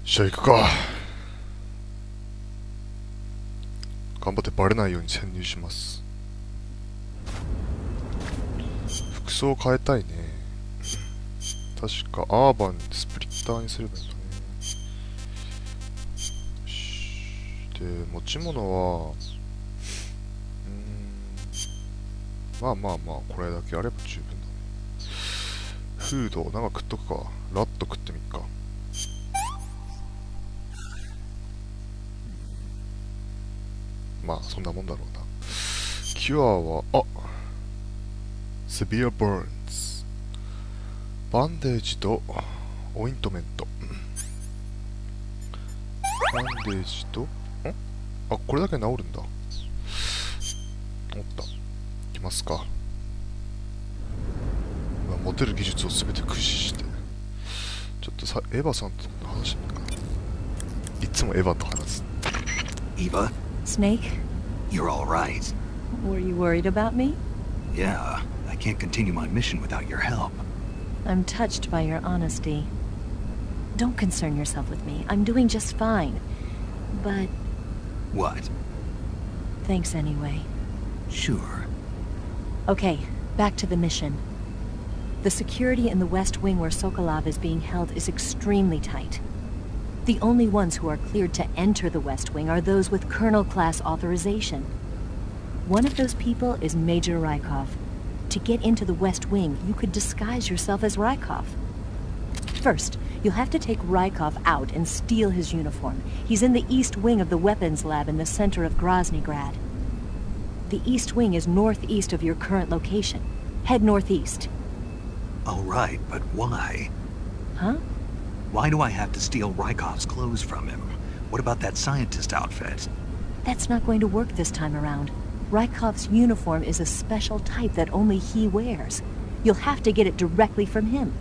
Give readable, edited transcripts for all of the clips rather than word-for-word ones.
じゃあ行くか。頑張ってバレないように潜入します。服装変えたいね。確かアーバンスプリッターにすればいいんだね。よし。で、持ち物はまあまあまあこれだけあれば十分だね。フードなんか食っとくか。ラット食ってみっか。まあそんなもんだろうな。キュアはセビア・バーンズ、バンデージとオイントメント。バンデージとこれだけ治るんだ。おった。いきますか。持てる技術を全て駆使してちょっとさ、エヴァさんと話してみるか。いつもエヴァと話す。 Eva? Snake, You're all right. were you worried about me? Yeah, I can't continue my mission without your help. I'm touched by your honesty. Don't concern yourself with me. I'm doing just fine. But What? thanks anyway. Sure. Okay, back to the mission. The security in the West Wing where Sokolov is being held is extremely tight. The only ones who are cleared to enter the West Wing are those with Colonel-class authorization. One of those people is Major Rykov. To get into the West Wing, you could disguise yourself as Rykov. First, you'll have to take Rykov out and steal his uniform. He's in the East Wing of the weapons lab in the center of Groznygrad. The East Wing is northeast of your current location. Head northeast. All right, but why? Huh? Why do I have to steal Rykov's clothes from him? What about that scientist outfit? That's not going to work this time around. Rykov's uniform is a special type that only he wears. You'll have to get it directly from him.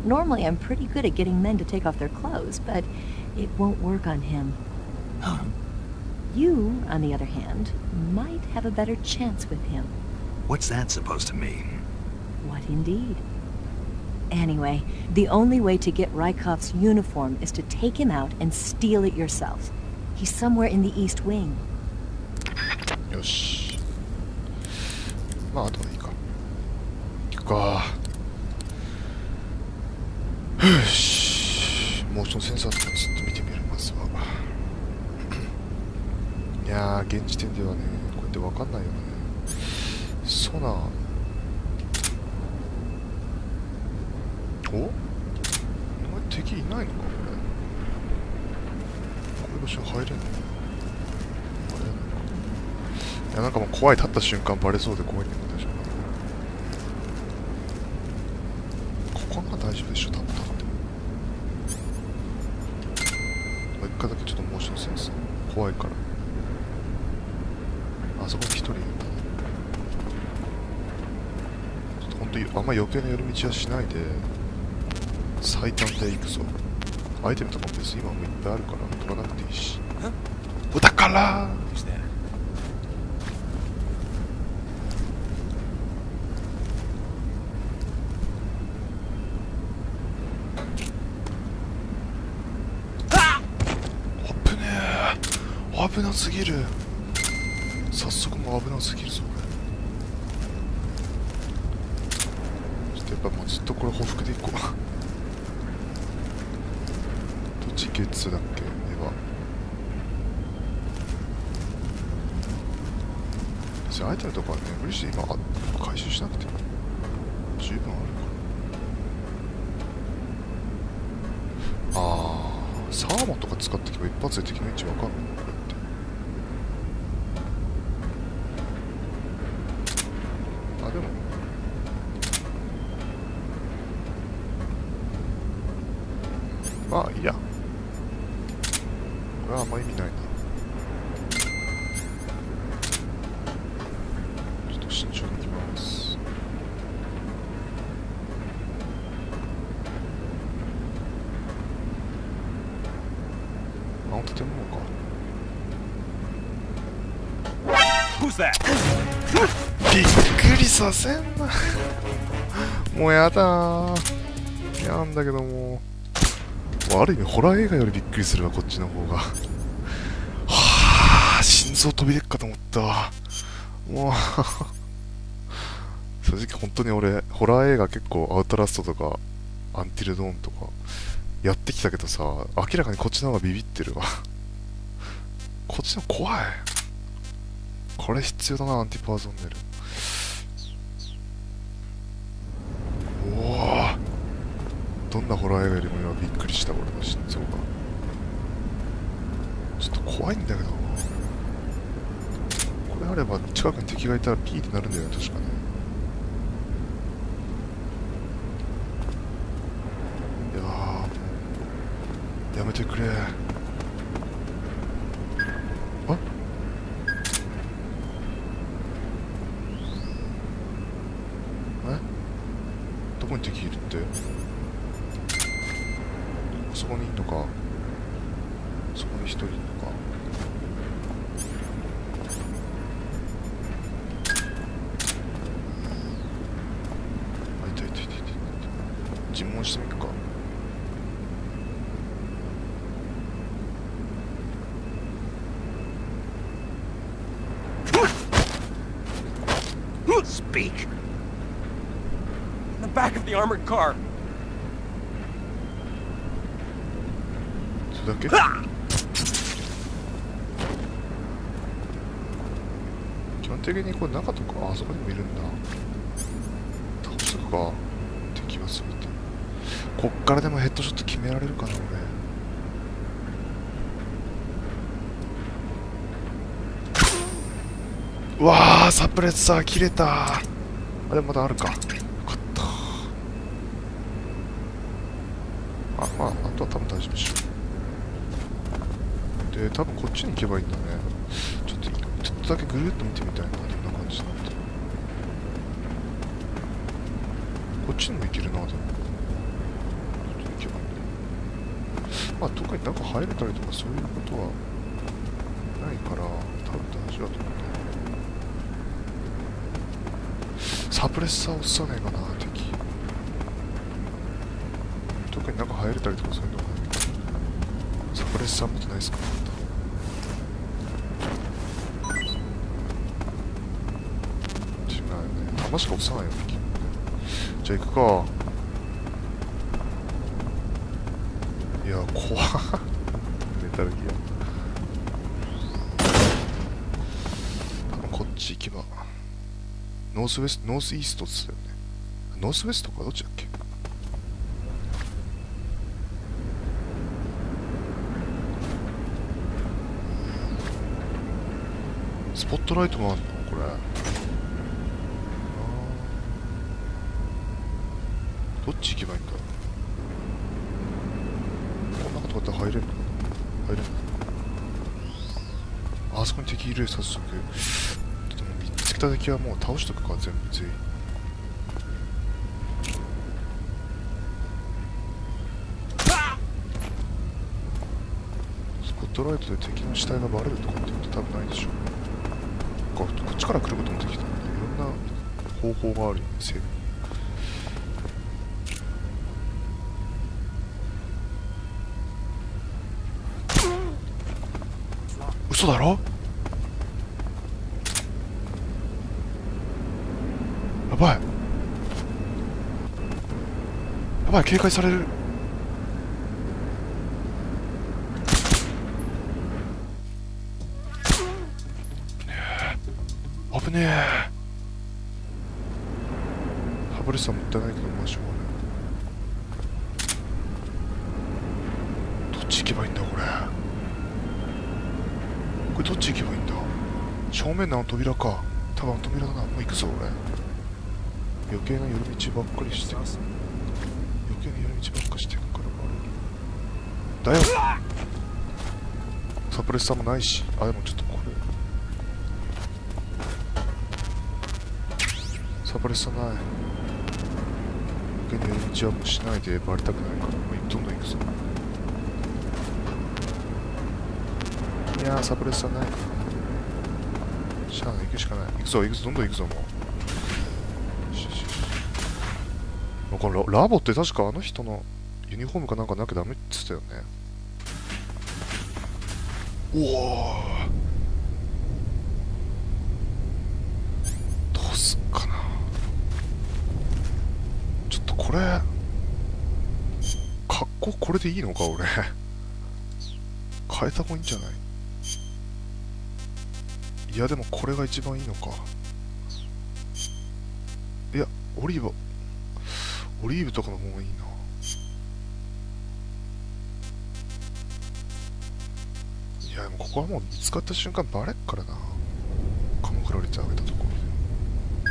Normally, I'm pretty good at getting men to take off their clothes, but it won't work on him. Huh? You, on the other hand, might have a better chance with him. What's that supposed to mean? What indeed? Anyway, the only way to get Rykov's uniform is to take him out and steal it yourself. He's somewhere in the East Wing. よし。まああとはいいか。行くか。よし。モーションセンサーとかずっと見てみますわ。いやー、現時点ではね、こうやってわかんないよね。ソナー。お？お前敵いないのかこれ。こういう場所入れんの？いや、なんかもう怖い、立った瞬間バレそうで怖いんだけど大丈夫。ここが大丈夫でしょ、多分立ってもう一回だけちょっとモーションセンス怖いから。あそこに一人いるんだね。ちょっと本当にあんま余計な寄り道はしないで最短で行くぞ。アイテムとかも別に今もいっぱいあるから取らなくていいし。だから危なすぎる。早速もう危なすぎるぞこれ。ちょっとやっぱもうずっとこれ報復でいこう。どっちゲッツだっけ。エヴァ別にアイテムとかはね無理して今回収しなくても十分あるから。サーモンとか使っていけば一発で敵の位置わかるの。でもまあいいや、これはあんま意味ないな。ちょっと慎重にいきます。あの建物か。Who's that? びっくりさせんな。もうやだー。やんだけどももうある意味ホラー映画よりびっくりするわ、こっちの方が。はあ、心臓飛び出っかと思ったわ。もう正直本当に俺ホラー映画結構アウトラストとかアンティルドーンとかやってきたけどさ、明らかにこっちの方がビビってるわこっちの怖い。これ必要だな、アンティパーゾンネル。おお、どんなホラー映画よりも今びっくりした、俺の心臓が。ちょっと怖いんだけど、これあれば近くに敵がいたらピーってなるんだよね、確かね。いやー、もうやめてくれ。あ、どこに敵いるって？そこにいんのか。そこに一人いんのか。あ、いたいたいたいた。尋問してみるか。Speak. In the back of the armored car. それだけ？基本的にこれ中とか、あそこにもいるんだ。倒すか、敵がすべて。こっからでもヘッドショット決められるかな、俺。うわー、サプレッサー切れた。あ、でもまだあるか。よかった。あ、まあ、あとは多分大丈夫でしょ。で、多分こっちに行けばいいんだね。ちょっとだけぐるっと見てみたいな。どんな感じなんて。こっちにも行けるな、でも。こっちに行けばいいんだ。まあ、特に中入れたりとかそういうことはないから、多分大丈夫だと思うんだよ。サプレッサー落とさないかな、敵。特に中入れたりとかそういうのはないけど。サプレッサー持ってないですか？違うよね。弾しか落とさないよね、基本ね。じゃあ行くか。いや、怖っメタルギア。多分こっち行けば。ノースイーストっつったよね。ノースウェストかどっちだっけ？スポットライトもあるのこれ。どっち行けばいいんだろう。こんなことだったら入れるのかな？入れるの？あそこに敵いる、早速。でも見つけた敵はもう倒しとくか、全部全員。スポットライトで敵の死体がバレるとかってこと多分ないでしょ。こっちから来ることもできたんで、いろんな方法があるよね、セーブ。嘘だろ？やばい。やばい、警戒される。危ねえ。ハブレスはもったいないけど、まあしょうがない。どっち行けばいいんだこれ。これどっち行けばいいんだ。正面のあの扉か。多分あの扉だな。もう行くぞ俺。余計な寄り道ばっかりして。余計な寄り道ばっかりしてるからバレる。だよ。サプレッサーもないし。あ、でもちょっとこれ。サプレッサーない。余計な寄り道はもうしないでバレたくないから。もうどんどん行くぞ。いやー、サプレッサーないから。しゃあない、行くしかない。行くぞ、行くぞ、どんどん行くぞ、もう。よしよしよし。このラボって確かあの人のユニフォームかなんかなきゃダメって言ってたよね。おお、どうすっかな。ちょっとこれ格好これでいいのか俺変えた方がいいんじゃない？いやでもこれが一番いいのか。いやオリーブとかの方がいいな。いやでもここはもう見つかった瞬間バレっからな、カモフラれてあげたところ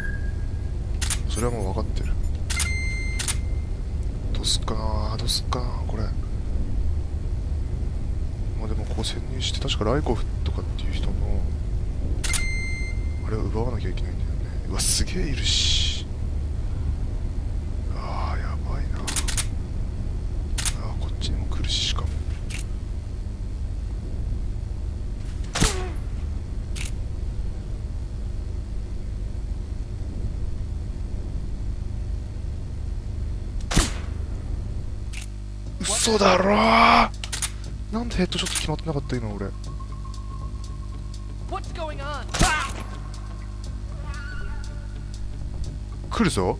で。それはもう分かってる。どうすっかなこれ。まあでもここ潜入して確かライコフとかっていう人のあれを奪わなきゃいけないんだよね。うわすげえいるし、ああやばいな。ああこっちにも来るし、しかも嘘だろー。なんでヘッドショット決まってなかった今俺。来るぞ。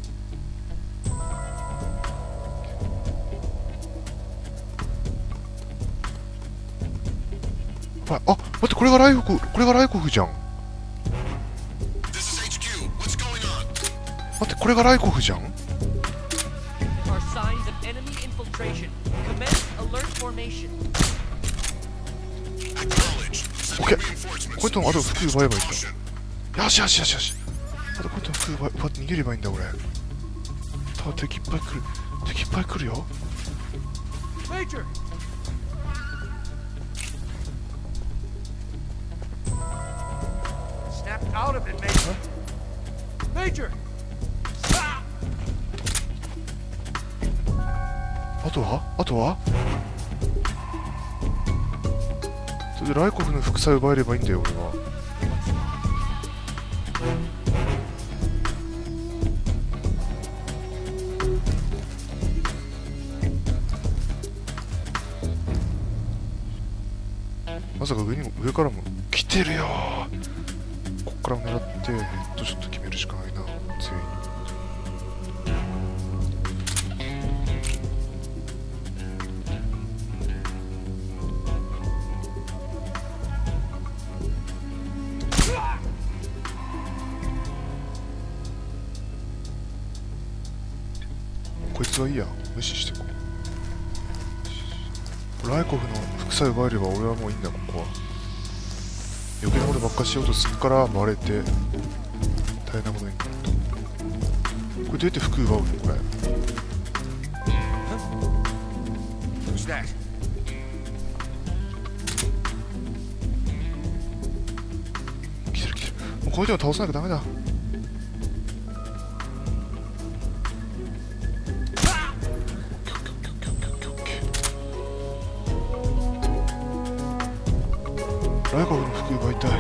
あ、待って、これがライコフじゃん。待って、これがライコフじゃん。オッケー。これともあと服奪えばいいんだ。よし。あとこれとも服奪って逃げればいいんだ俺。敵いっぱい来るよ。あとはそれでライコフの服さえ奪えればいいんだよ俺は。まさか上からも来てるよ。こっから狙ってヘッドショット決めるしかないな全員。こいつはいいや、無視してこう。ライコフの副作用奪えれば俺はもういいんだ。ここは余計なことばっかしようとするからバレて大変なことになると。これどうやって服奪うのこれ。来てる。もうこういうの倒さなきゃダメだ。ライコフの服奪いたい。で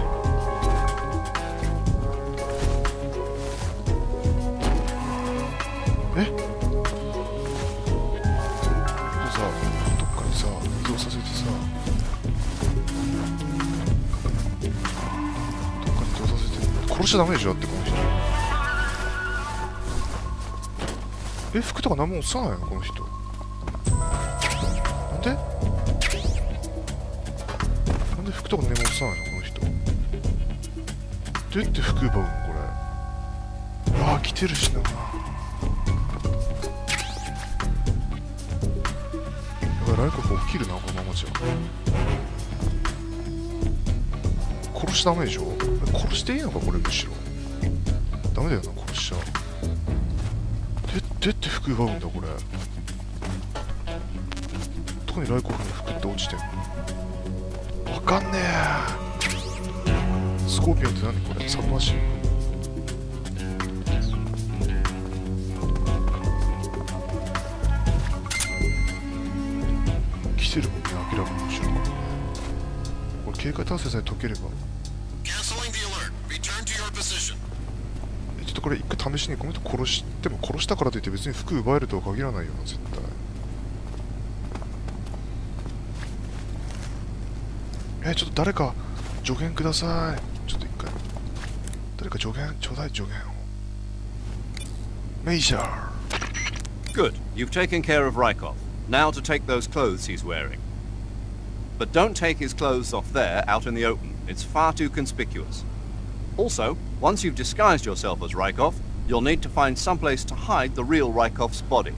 さ、どっかにさ移動させてさ、殺しちゃダメでしょだってこの人。服とか何も落とさないのこの人。なんで服とか何も落とさないのこの人。どうやって服奪うのこれ。ああ来てるしな。やばいライコフ起きるなこのままじゃ。殺しダメでしょ。殺していいのかこれ。むしろダメだよな殺しちゃ。どうやって服奪うんだこれ。どこにライコフの服って落ちてんの。わかんねえ。スコーピオンって何これ。サブマシン。来てるもんね明らかに後ろからね。これ警戒達成さえ解ければ。ちょっとこれ一回試しにこの人殺しても殺したからといって別に服奪えるとは限らないよな絶対。ちょっと誰か助言ください。ちょっと一回誰か助言ちょうだい、助言を。メイジャー。 Good. You've taken care of Rykov. Now to take those clothes he's wearing. But don't take his clothes off there, out in the open. It's far too conspicuous. Also, once you've disguised yourself as Rykov, you'll need to find someplace to hide the real Rykov's body.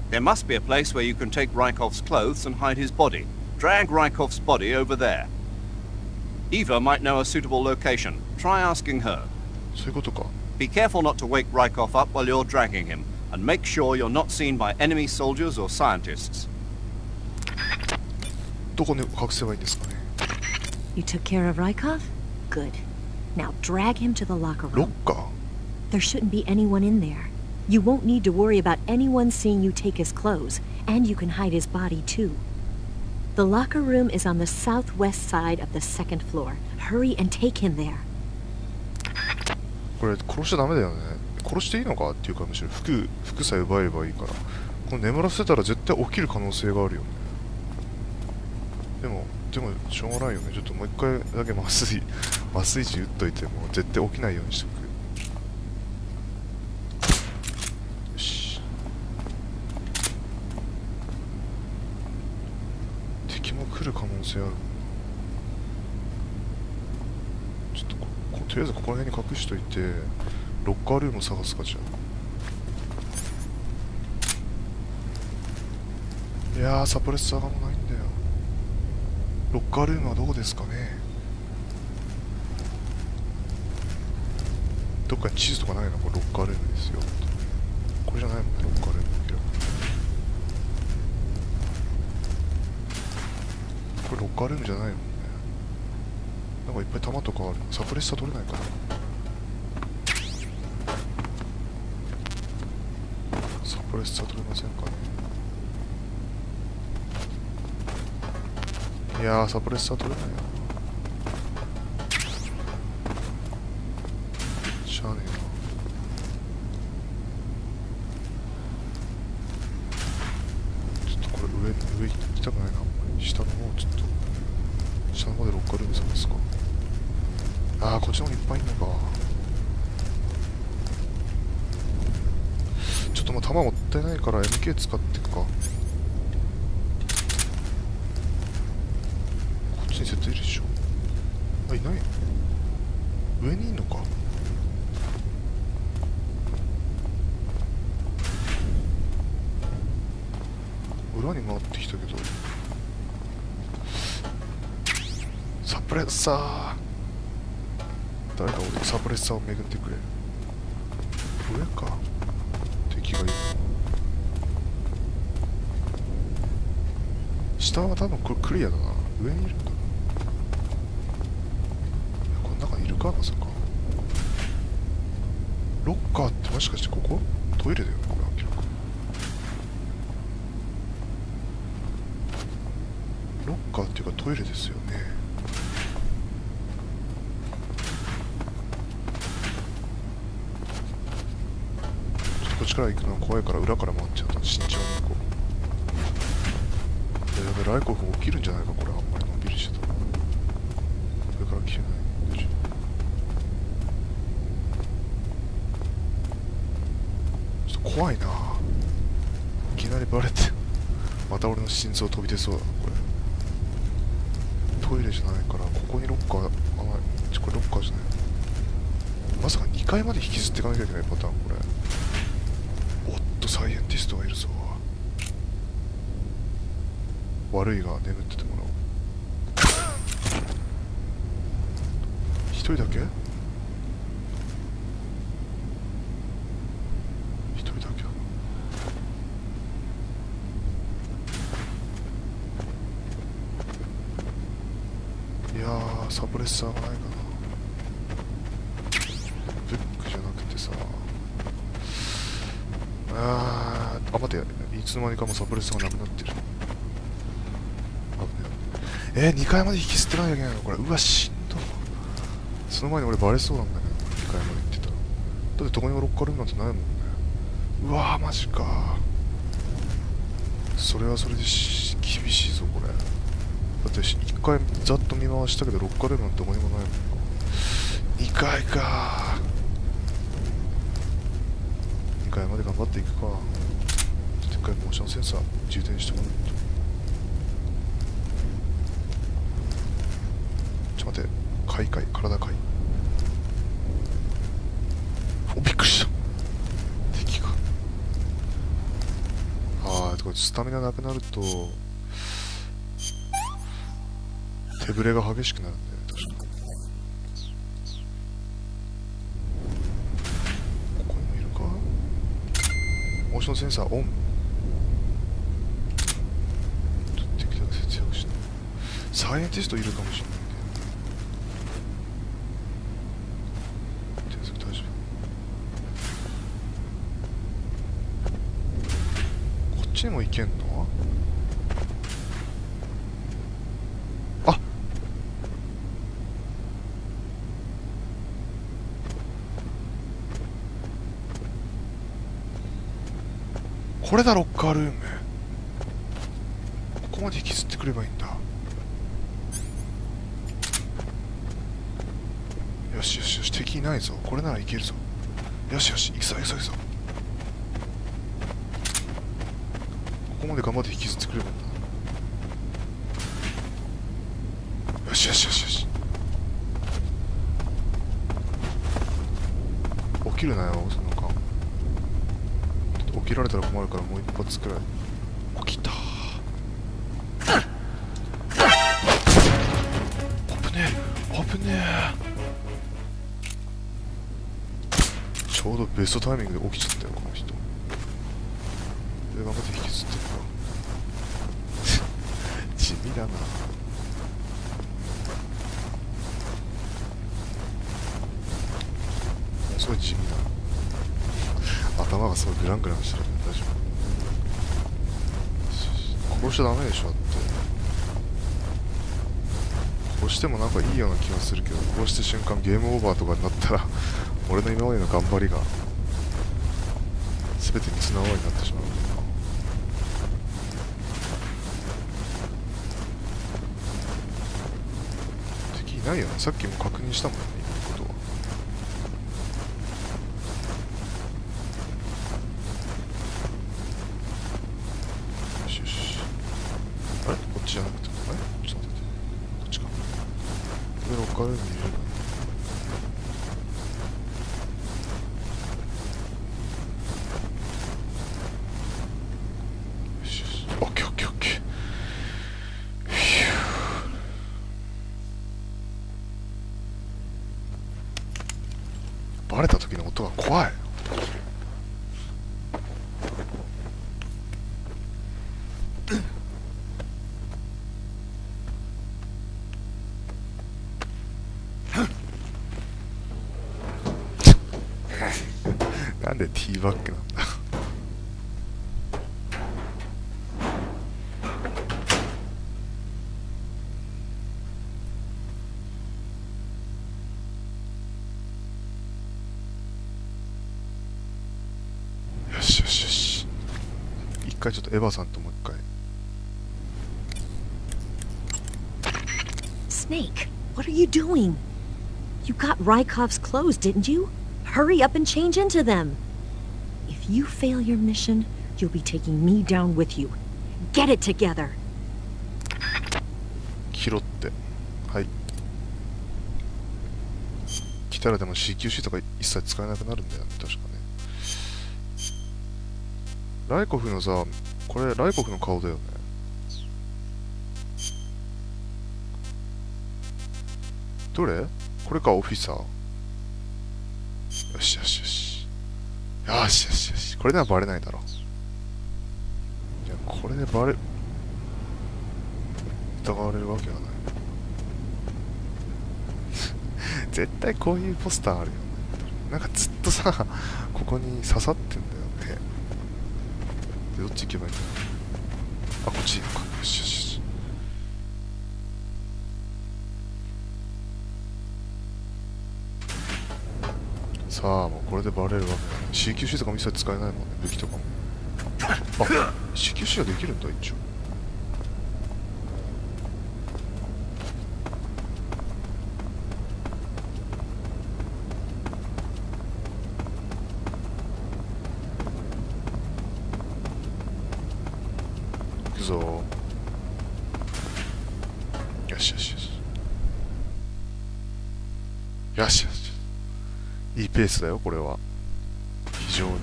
There must be a place where you can take Rykov's clothes and hide his body. Drag Rykov's body over there. Eva might know a suitable location. Try asking her. そういうことか。 Be careful not to wake Rykov up while you're dragging him, and make sure you're not seen by enemy soldiers or scientists. どこに隠せばいいんですかね。 You took care of Rykov? Good. Now drag him to the locker ロ room. ッカー。 There shouldn't be anyone in there. You won't need to worry about anyone seeing you take his clothes, and you can hide his body too. The locker room is on the southwest side of the second floor. Hurry and take him there. これ殺しちゃダメだよね。殺していいのかっていうか、むしろ服さえ奪えればいいから。この眠らせたら絶対起きる可能性があるよね。でもしょうがないよね。ちょっともう一回だけ麻酔銃打っといても絶対起きないようにしとく。よし。敵も来る可能性ある。ちょっととりあえずここら辺に隠しといて、ロッカールームを探すか。じゃあ。いやー、サプレッサーがもうないんだよ。ロッカールームはどこですかね。どっかに地図とかないの？これロッカールームですよ。これじゃないもんね、ロッカールーム。これロッカールームじゃないもんね。なんかいっぱい弾とかある。サプレッサー取れないかな。サプレッサー取れませんかね。いやー、サプレッサー取れないよ。しゃあねえな。ちょっとこれ上行きたくないな。あんまり下の方ちょっと下の方でロッカールーム探すか。ああ、こっちの方にいっぱいいんのか。ちょっともう弾もったいないから MK 使っていくか。こっちに設定いるでしょ。あ、いない。上にいんのか。裏に回ってきたけど、サプレッサー、誰か俺サプレッサーを巡ってくれ。上か、敵がいる。下は多分これクリアだな。上にいるんだ。この中にいるか、まさか。ロッカーってもしかしてここ？トイレだよね、これ明らかに。ロッカーっていうかトイレですよね。ちょっとこっちから行くのは怖いから裏から回っちゃうと慎重に行こう。やべ、ライコフ起きるんじゃないか、これ。あんまりのんびりしてたら上から消えない。よいしょ。ちょっと怖いな。いきなりバレてまた俺の心臓飛び出そうだな、これ。トイレじゃないから、ここにロッカー、これロッカーじゃない。まさか2階まで引きずっていかなきゃいけないパターン、これ。おっと、サイエンティストがいるぞ。悪いが眠っててもらおう。一人だけ？一人だけだな。いやー、サプレッサーがないかな。ブックじゃなくてさ、待て、いつの間にかもうサプレッサーがなくなってる。2階まで引きずってかなきゃいけないのこれ。うわ、しんど。その前に俺バレそうなんだけど、2階まで行ってたら。だってどこにもロッカールームなんてないもんね。うわー、マジか。それはそれで厳しいぞ、これ。だっって1回ざっと見回したけどロッカールームなんてどこにもないもんな。2階かー。2階まで頑張っていくか。でっかいモーションセンサー充電してもらうと。ちょっと待って、体かい。お、びっくりした。敵が。これスタミナなくなると手ぶれが激しくなるんだよね、確か。ここにもいるか。モーションセンサーオン。ちょっとできるだけ節約しない。サイエンティストいるかもしれないけど。大丈夫。こっちにも行けんの？あ、これだ、ロッカールーム。ここまで引きずってくればいいんだ。よしよしよし、敵いないぞ。これならいけるぞ。よしよし、行くぞ行くぞ行くぞ。ここまで頑張って引きずってくればいいんだ。よしよしよしよし。起きるなよ、その間。起きられたら困るからもう一発くらい。起きたー。危ねえ危ねえ。ちょうどベストタイミングで起きちゃったよ、この人。で、頑張って引きずってるな。地味だな。もうすごい地味だ。頭がすごいグラングランしてるけど大丈夫。殺しちゃダメでしょ。だって殺してもなんかいいような気がするけど、殺して瞬間ゲームオーバーとかになったら俺の今までの頑張りが全てに砂泡になってしまう。敵いないよね。さっきも確認したもんね、今のことは。よしよし。あれこっちじゃなくて、あれちょっと待って。こっちか。これロッカールームにいるかな。バレた時の音が怖い。なんでティーバッグなんだ。よしよしよし。一回ちょっとエヴァさんともう一回。Snake, what are you doing? You got Rykov's clothes, didn't you? Hurry up and change into them. If you fail your mission, you'll be taking me down with you. Get it together. 拾って。はい。来たらでも CQC とか一切使えなくなるんだよね、確かね。ライコフのさ、これライコフの顔だよね。どれ？これか、オフィサー。よしよしよし。よしよしよし。これではバレないだろう。いや、これで疑われるわけがない。絶対こういうポスターあるよね。なんかずっとさ、ここに刺さってんだよね。で、どっち行けばいいんだろう。あ、こっちいいのか。よしよしよし。さあ、もうこれでバレるわけだね。CQC とかも一切使えないもんね、武器とかも。あ、CQC はできるんだ、一応。くぞ。よしよしよし。よしよし。いいペースだよ、これは。非常に。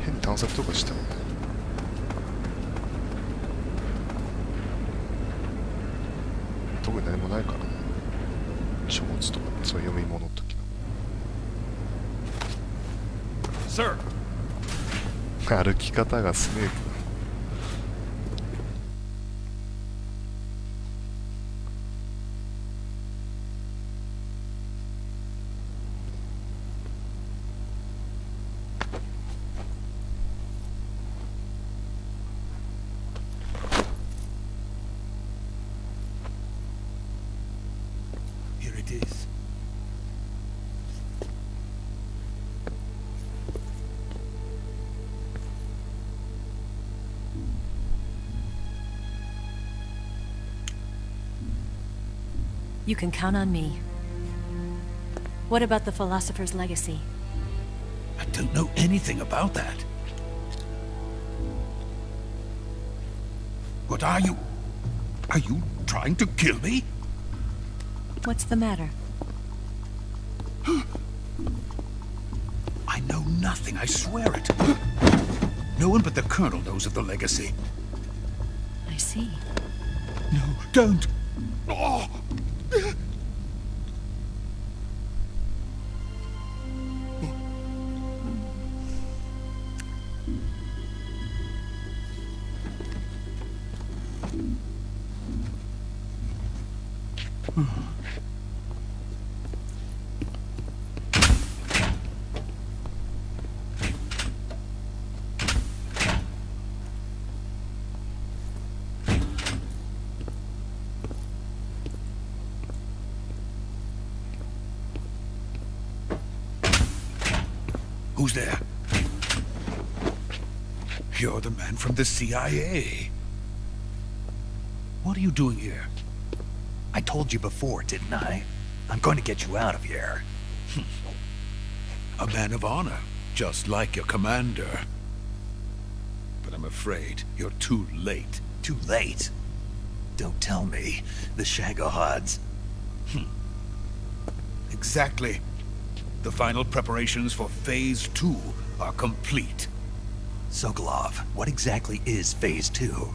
変に探索とかしてもね。特に何もないからね。書物とか、そういう読み物の時の。Sir. 歩き方がスネークだ。Here it is. You can count on me. What about the philosopher's legacy? I don't know anything about that. What are you? Are you trying to kill me? What's the matter? I know nothing, I swear it. No one but the Colonel knows of the legacy. I see. No, don't! Oh. Who's there? You're the man from the CIA. What are you doing here? I told you before, didn't I? I'm going to get you out of here. A man of honor, just like your commander. But I'm afraid you're too late. Too late? Don't tell me. The Shagohods. Exactly. The final preparations for Phase 2 are complete. Sokolov, what exactly is Phase 2?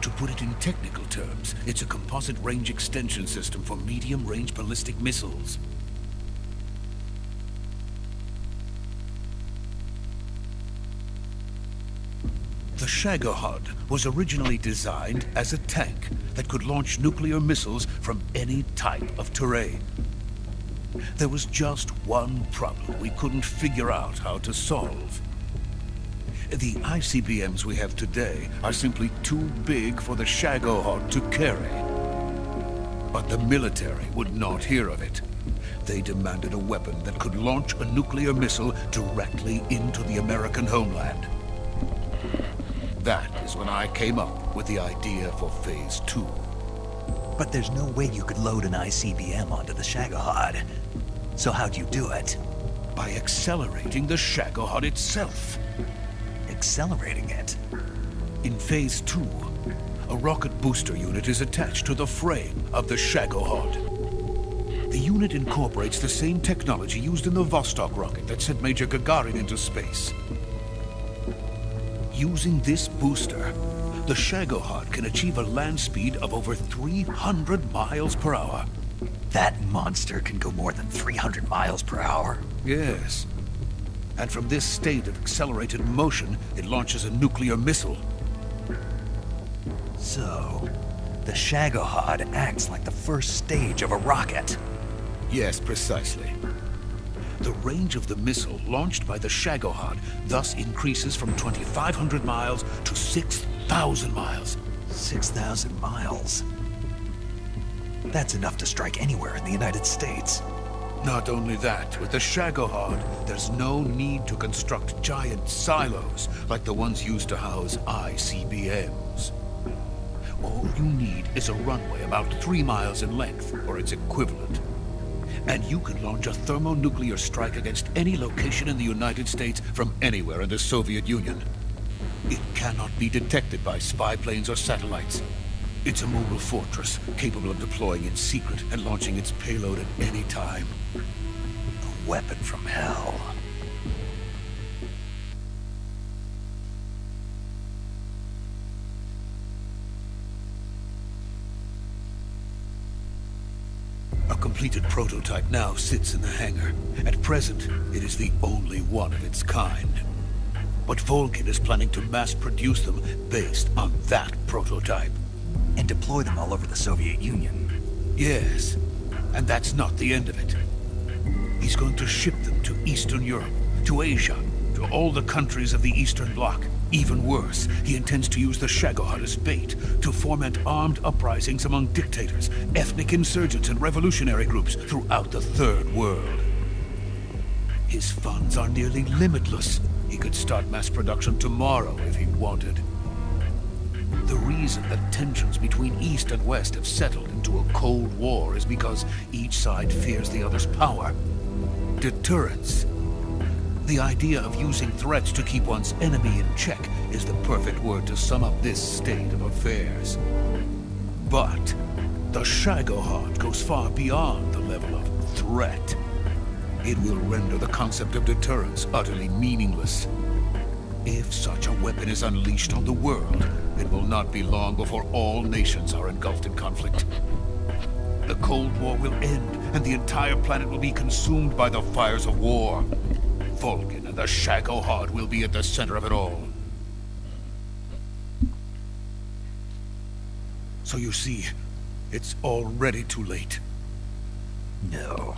To put it in technical terms, it's a composite range extension system for medium-range ballistic missiles. The Shagohod was originally designed as a tank that could launch nuclear missiles from any type of terrain. There was just one problem we couldn't figure out how to solve. The ICBMs we have today are simply too big for the Shagohod to carry. But the military would not hear of it. They demanded a weapon that could launch a nuclear missile directly into the American homeland. That is when I came up with the idea for Phase 2. But there's no way you could load an ICBM onto the Shagohod. So how'd you do it? By accelerating the Shagohod itself. Accelerating it? In Phase 2, a rocket booster unit is attached to the frame of the Shagohod. The unit incorporates the same technology used in the Vostok rocket that sent Major Gagarin into space. Using this booster, the Shagohod can achieve a land speed of over 300 miles per hour. That monster can go more than 300 miles per hour. Yes. And from this state of accelerated motion, it launches a nuclear missile. So, the Shagohod acts like the first stage of a rocket. Yes, precisely. The range of the missile launched by the Shagohod thus increases from 2,500 miles to 6,000 miles. 6,000 miles? That's enough to strike anywhere in the United States. Not only that, with the Shagohod, there's no need to construct giant silos like the ones used to house ICBMs. All you need is a runway about 3 miles in length, or its equivalent. And you can launch a thermonuclear strike against any location in the United States from anywhere in the Soviet Union. It cannot be detected by spy planes or satellites. It's a mobile fortress, capable of deploying in secret and launching its payload at any time. A weapon from hell. A completed prototype now sits in the hangar. At present, it is the only one of its kind. But Volgin is planning to mass produce them based on that prototype. And deploy them all over the Soviet Union. Yes, and that's not the end of it. He's going to ship them to Eastern Europe, to Asia, to all the countries of the Eastern Bloc. Even worse, he intends to use the Shagohod as bait to foment armed uprisings among dictators, ethnic insurgents, and revolutionary groups throughout the Third World. His funds are nearly limitless. He could start mass production tomorrow if he wanted. The reason that tensions between East and West have settled into a Cold War is because each side fears the other's power. Deterrence. The idea of using threats to keep one's enemy in check is the perfect word to sum up this state of affairs. But the Shagohod goes far beyond the level of threat. It will render the concept of deterrence utterly meaningless. If such a weapon is unleashed on the world, it will not be long before all nations are engulfed in conflict. The Cold War will end, and the entire planet will be consumed by the fires of war. Volgin and the Shagohod will be at the center of it all. So you see, it's already too late. No,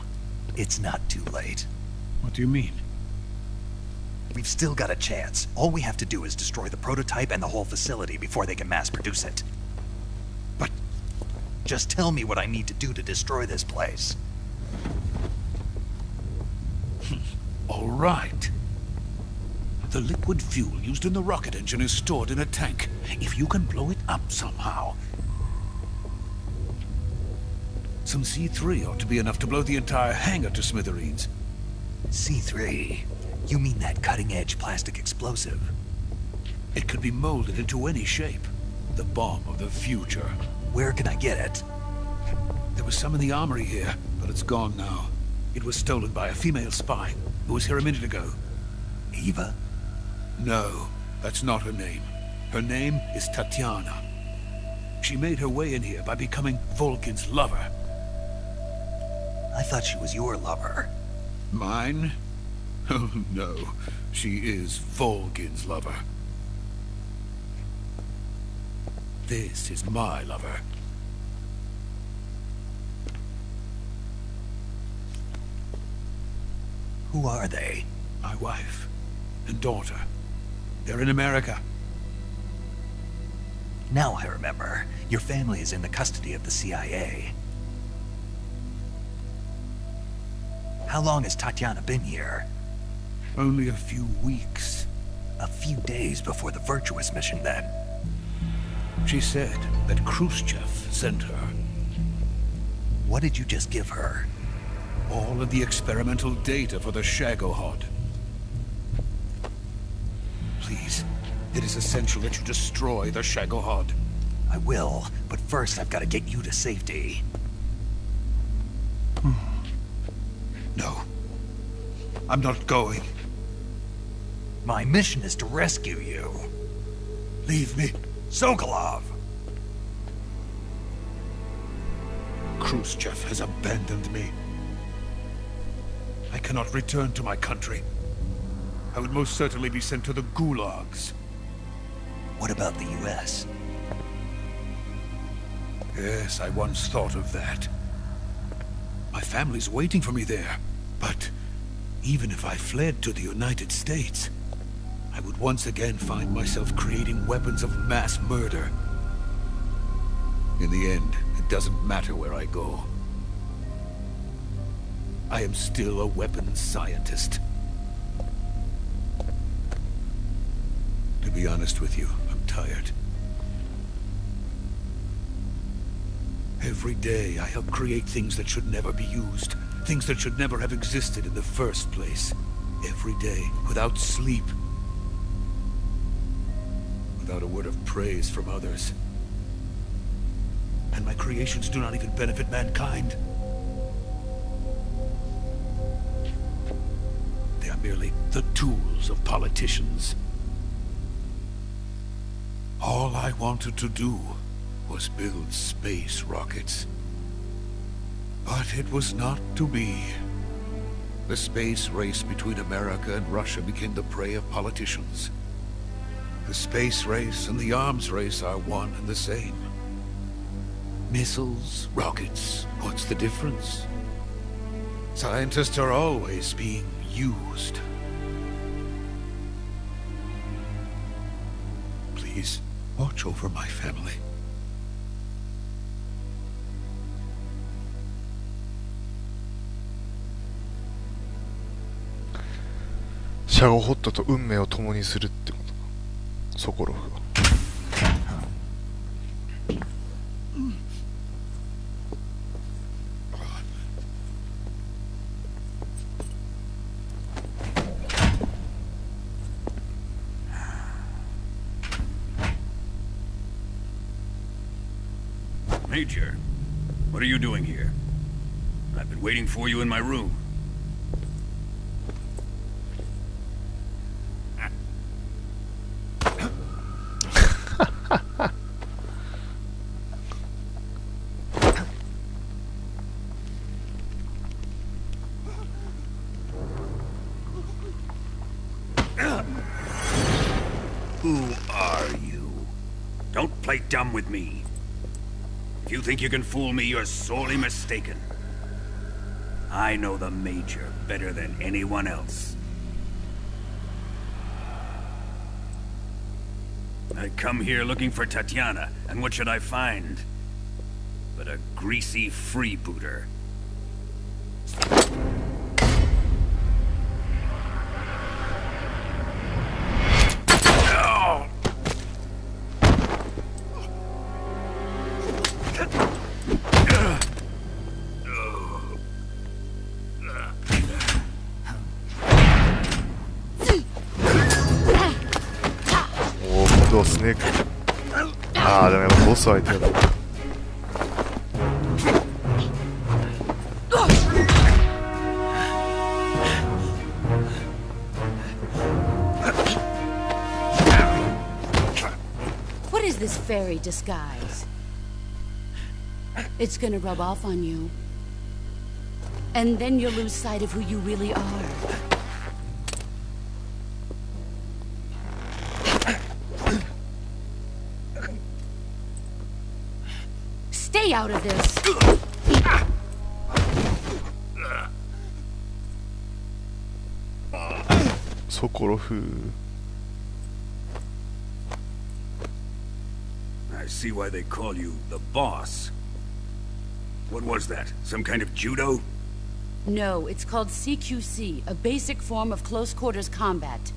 it's not too late. What do you mean? We've still got a chance. All we have to do is destroy the prototype and the whole facility before they can mass produce it. But just tell me what I need to do to destroy this place. All right. The liquid fuel used in the rocket engine is stored in a tank. If you can blow it up somehow. Some C3 ought to be enough to blow the entire hangar to smithereens. C3? You mean that cutting-edge plastic explosive? It could be molded into any shape. The bomb of the future. Where can I get it? There was some in the armory here, but it's gone now. It was stolen by a female spy who was here a minute ago. Eva? No, that's not her name. Her name is Tatiana. She made her way in here by becoming Volgin's lover. I thought she was your lover. Mine? Oh no, she is Volgin's lover. This is my lover. Who are they? My wife and daughter. They're in America. Now I remember. Your family is in the custody of the CIA. How long has Tatiana been here? Only a few weeks. A few days before the Virtuous mission, then. She said that Khrushchev sent her. What did you just give her? All of the experimental data for the Shagohod. Please, it is essential that you destroy the Shagohod. I will, but first I've got to get you to safety. No. I'm not going. My mission is to rescue you. Leave me. Sokolov! Khrushchev has abandoned me. I cannot return to my country. I would most certainly be sent to the gulags. What about the US? Yes, I once thought of that. My family's waiting for me there. But even if I fled to the United States, I would once again find myself creating weapons of mass murder. In the end, it doesn't matter where I go. I am still a weapons scientist. To be honest with you, I'm tired. Every day I help create things that should never be used. Things that should never have existed in the first place. Every day, without sleep. without a word of praise from others. And my creations do not even benefit mankind. They are merely the tools of politicians. All I wanted to do was build space rockets. But it was not to be. The space race between America and Russia became the prey of politicians. The space race and the arms race are one and the same. Missiles, rockets, what's the difference? Scientists are always being used. Please, watch over my family. シャゴホットと運命を共にするってことか、ソコロフは。Major, what are you doing here? I've been waiting for you in my room. Who are you? Don't play dumb with me. If you think you can fool me, you're sorely mistaken. I know the Major better than anyone else. I come here looking for Tatiana, and what should I find? But a greasy freebooter.スネーク。ああ、でもやっぱボス相手だ。What is this fairy disguise? It's gonna rub off on you. And then you'll lose sight of who you really are. Stay out of this. Sokolov. I see why they call you the boss. What was that? Some kind of judo? No, it's called CQC, a basic form of close quarters combat.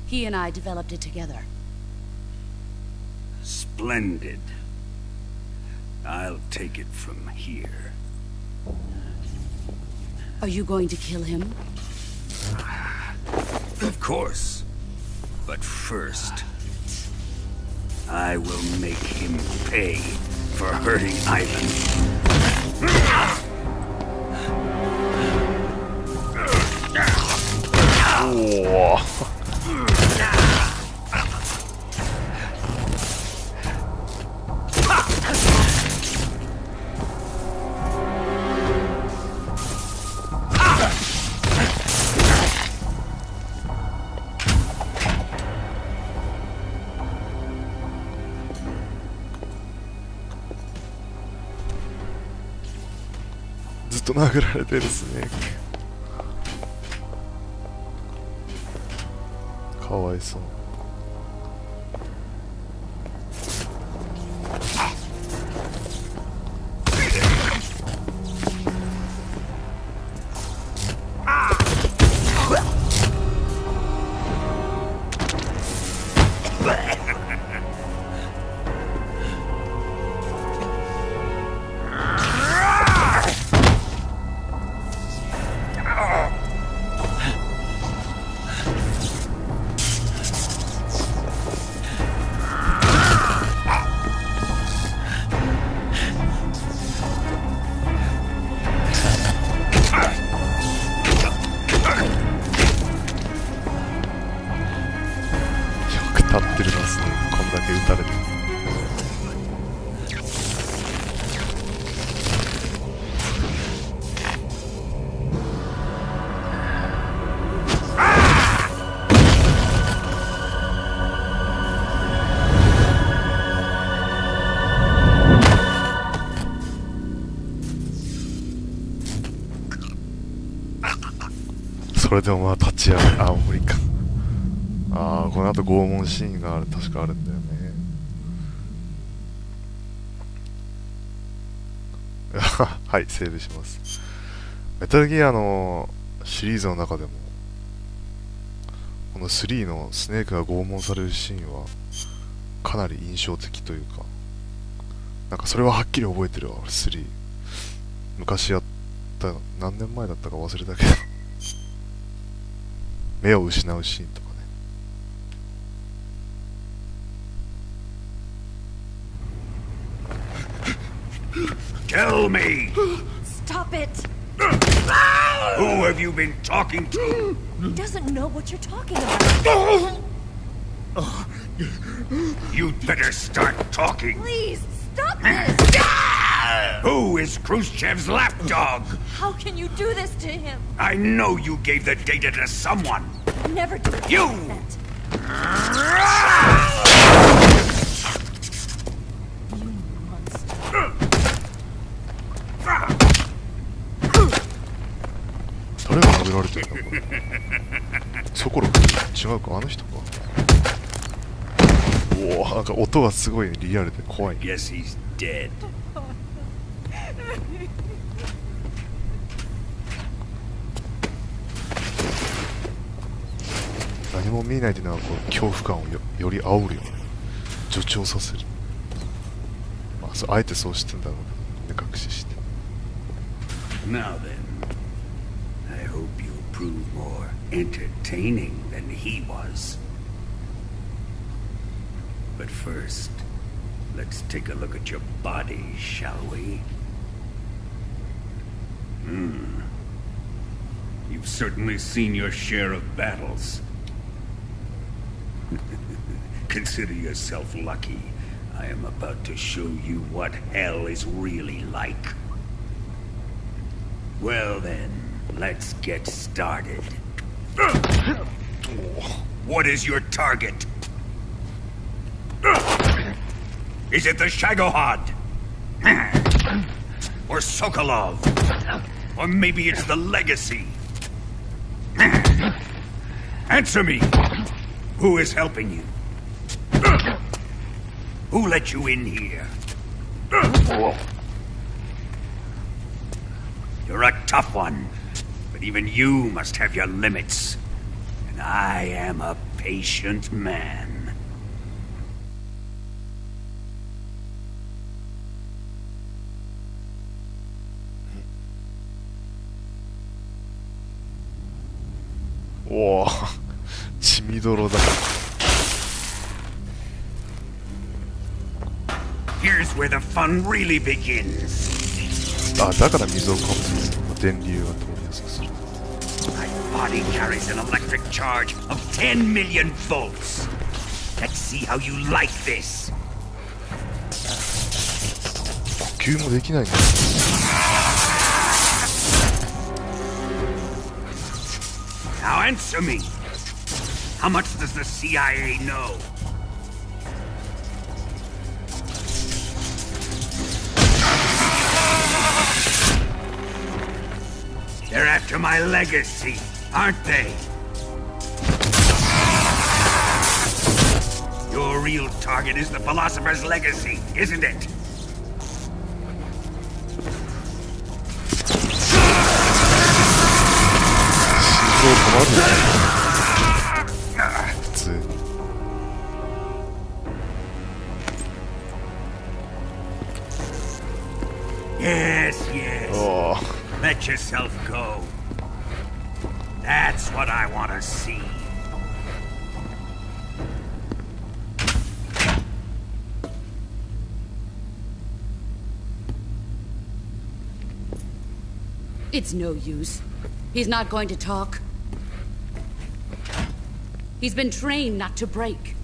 He and I developed it together. Splendid. I'll take it from here. Are you going to kill him? Of course. But first, I will make him pay for hurting Ivan. Whoa.ずっと殴られてるスネーク。かわいそう。立ってるのっすね、こんだけ撃たれて。それでもまあ立ち上がる。あ、無理か。ああ、この後拷問シーンが確かあるんだよね。はい、セーブします。メタルギアのシリーズの中でも、この3のスネークが拷問されるシーンはかなり印象的というか、なんかそれははっきり覚えてるわ、俺3。昔やった、何年前だったか忘れたけど。目を失うシーンとかね。Tell me! Stop it! Who have you been talking to? He doesn't know what you're talking about. You'd better start talking. Please, stop this! Who is Khrushchev's lapdog? How can you do this to him? I know you gave the data to someone. Never do You! that. You monster. 誰が殴られてるんだこれ。ソコロフ違うか、あの人か。おお、なんか音がすごいリアルで怖い。 Guess he's dead. 何も見えないというのはこう恐怖感を より煽るよね。助長させる。まあ、あえてそうしてんだろうね、目隠しして。Now then, I hope you'll prove more entertaining than he was. But first, let's take a look at your body, shall we? You've certainly seen your share of battles. Consider yourself lucky. I am about to show you what hell is really like. Well then, let's get started. What is your target? Is it the Shagohod? Or Sokolov? Or maybe it's the Legacy? Answer me! Who is helping you? Who let you in here? You're a tough one, but even you must have your limits. And I am a patient man. おお、血みどろだ。Here's where the fun really begins. あ、だから水をかむんですよ。電流が通りやすくする。 My body carries an electric charge of 10 million volts. Let's see how you like this. 呼吸もできないんだ。 Now answer me. How much does the CIA know? They're after my legacy, aren't they? Your real target is the Philosopher's Legacy, isn't it? 心止まるよ普通に。 Yes, yes. おお。 Let yourself go. That's what I want to see. It's no use. He's not going to talk. He's been trained not to break.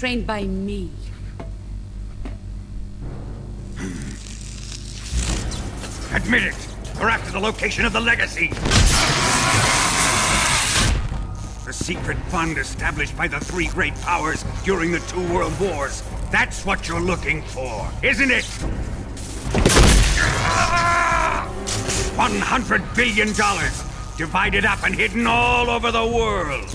trained by me. Admit it! We're after the location of the legacy! The secret fund established by the three great powers during the 2 world wars. That's what you're looking for, isn't it? $100 billion, divided up and hidden all over the world.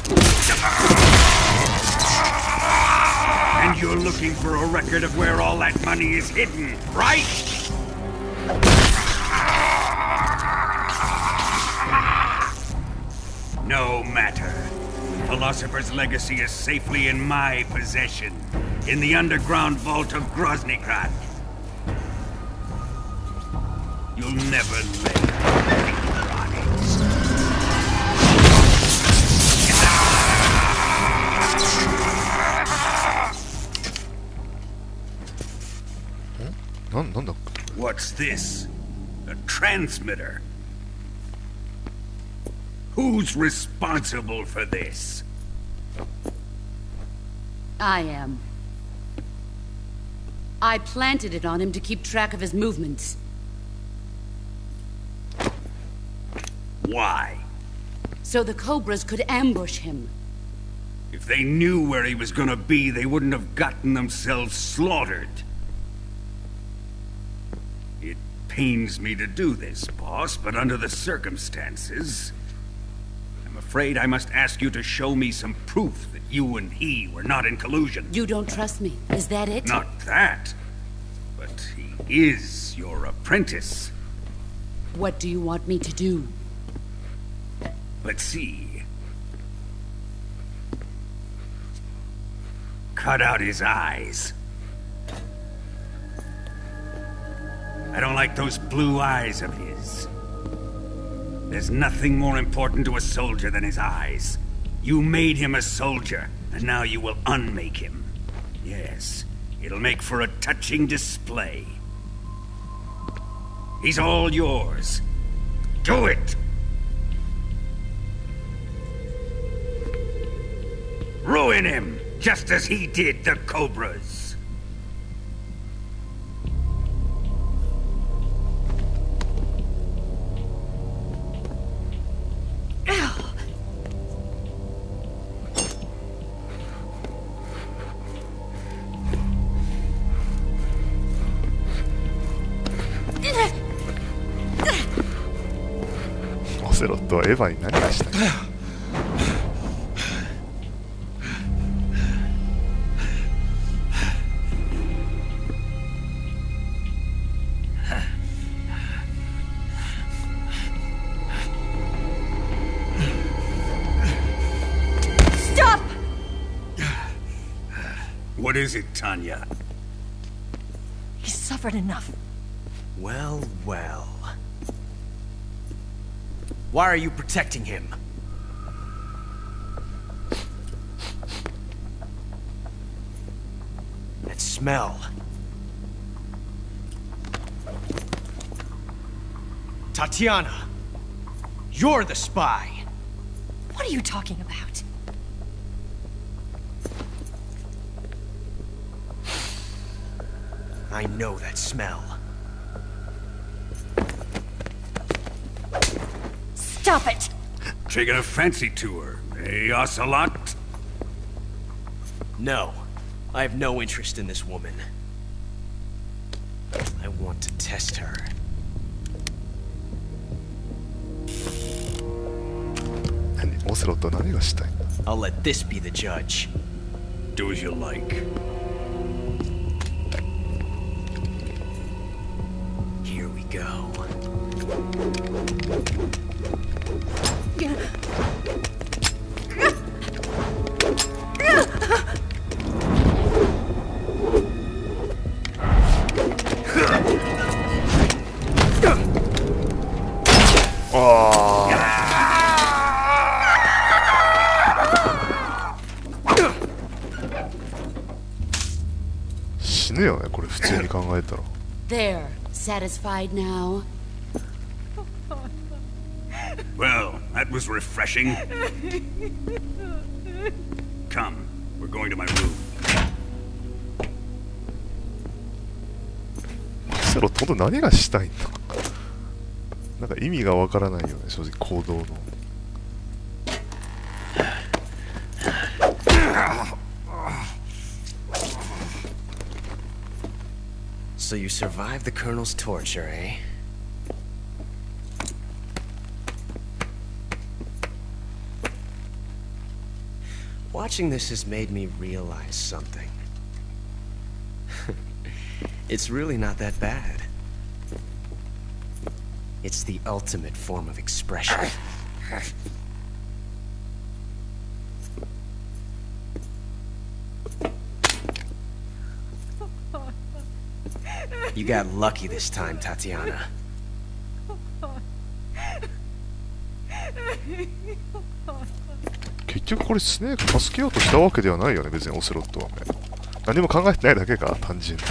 And you're looking for a record of where all that money is hidden, right? No matter. Philosopher's legacy is safely in my possession, in the underground vault of Groznygrad. You'll never lay a finger on it. なんだ What's this? A transmitter? Who's responsible for this? I am. I planted it on him to keep track of his movements. Why? So the Cobras could ambush him. If they knew where he was gonna be, they wouldn't have gotten themselves slaughtered. It pains me to do this, boss, but under the circumstances, I'm afraid I must ask you to show me some proof that you and he were not in collusion. You don't trust me, is that it? Not that, but he is your apprentice. What do you want me to do? Let's see. Cut out his eyes. I don't like those blue eyes of his. There's nothing more important to a soldier than his eyes. You made him a soldier, and now you will unmake him. Yes, it'll make for a touching display. He's all yours. Do it! Ruin him, just as he did the Cobras.オセロットはエヴァに何がしたいWhat is it, Tanya? He's suffered enough. Well, well. Why are you protecting him? That smell. Tatiana! You're the spy! What are you talking about? I know that smell. Stop it! Taking a fancy to her, eh, Ocelot? No. I have no interest in this woman. I want to test her.オセロットは何がしたいんだ I'll let this be the judge. Do as you like. Here we go. Oh. 死ぬよねこれ普通に考えたら There. Satisfied now? Well, that was refreshing. Come, we're going to my room. セロット何がしたいんだ。なんか意味がわからないよね、正直行動の。So you survived the Colonel's torture, eh? Watching this has made me realize something. It's really not that bad. It's the ultimate form of expression. You got lucky this time, Tatiana. 結局これスネーク助けようとしたわけではないよね、別にオセロットはね。何も考えてないだけか、単純に。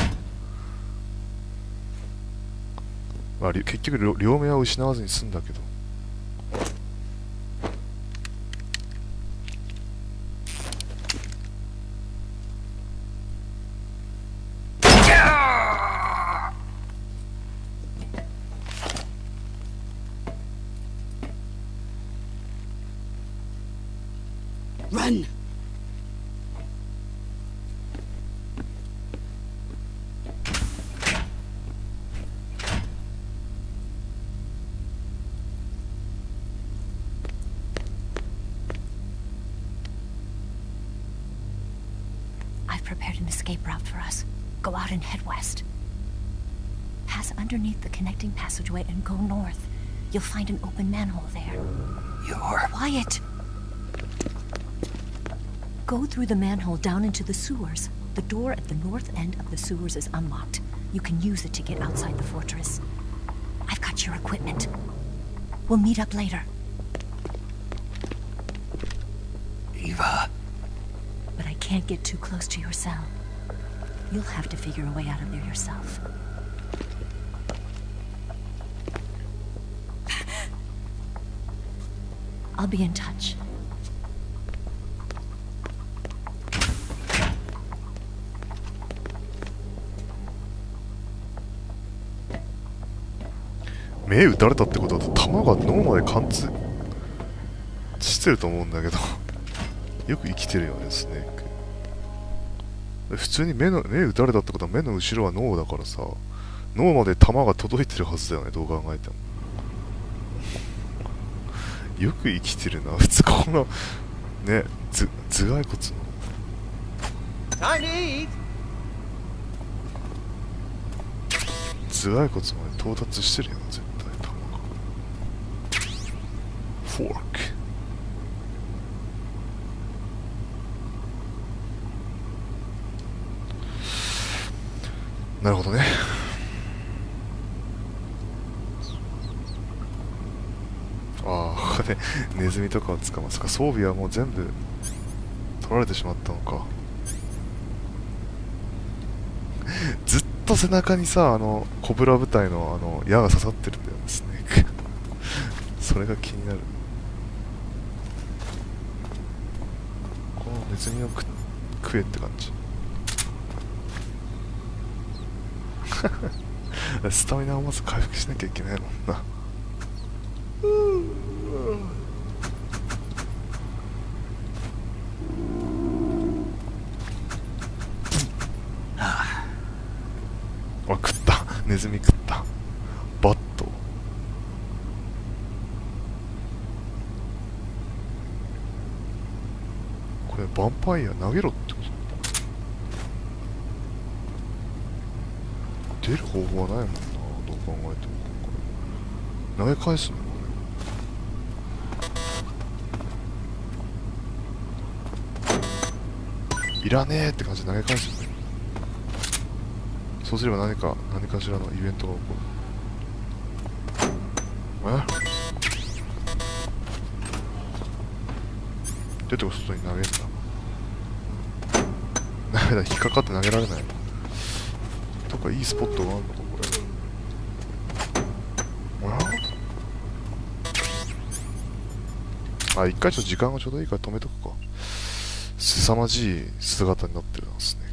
まあ、結局両目は失わずに済んだけど。Run! I've prepared an escape route for us. Go out and head west. Pass underneath the connecting passageway and go north. You'll find an open manhole there. You're... Quiet! Go through the manhole down into the sewers. The door at the north end of the sewers is unlocked. You can use it to get outside the fortress. I've got your equipment. We'll meet up later. Eva... But I can't get too close to your cell. You'll have to figure a way out of there yourself. I'll be in touch. 目打たれたってことだと弾が脳まで貫通してると思うんだけどよく生きてるよね、スネーク。普通に目打たれたってことは目の後ろは脳だからさ、脳まで弾が届いてるはずだよね、どう考えても。よく生きてるな、普通このね、頭蓋骨の頭蓋骨まで到達してるよな、絶対弾が。フォーク。なるほどね。ああ、ここでネズミとかを捕まえ、装備はもう全部取られてしまったのか。ずっと背中にさ、コブラ部隊の矢が刺さってるんだよね、スネーク。それが気になる。このネズミを食えって感じ。スタミナをまず回復しなきゃいけないもんな。あ、食った。ネズミ食った。バット。これヴァンパイア投げろってこと？出る方法はないもんな、どう考えても。投げ返すの？いらねえって感じで投げ返すんだよ。そうすれば何かしらのイベントが起こる。出てこ外に投げるんだ。ダメだ、引っかかって投げられない。とかいいスポットがあるのか、これ。一回ちょっと時間がちょうどいいから止めとくか。凄まじい姿になってるんですね。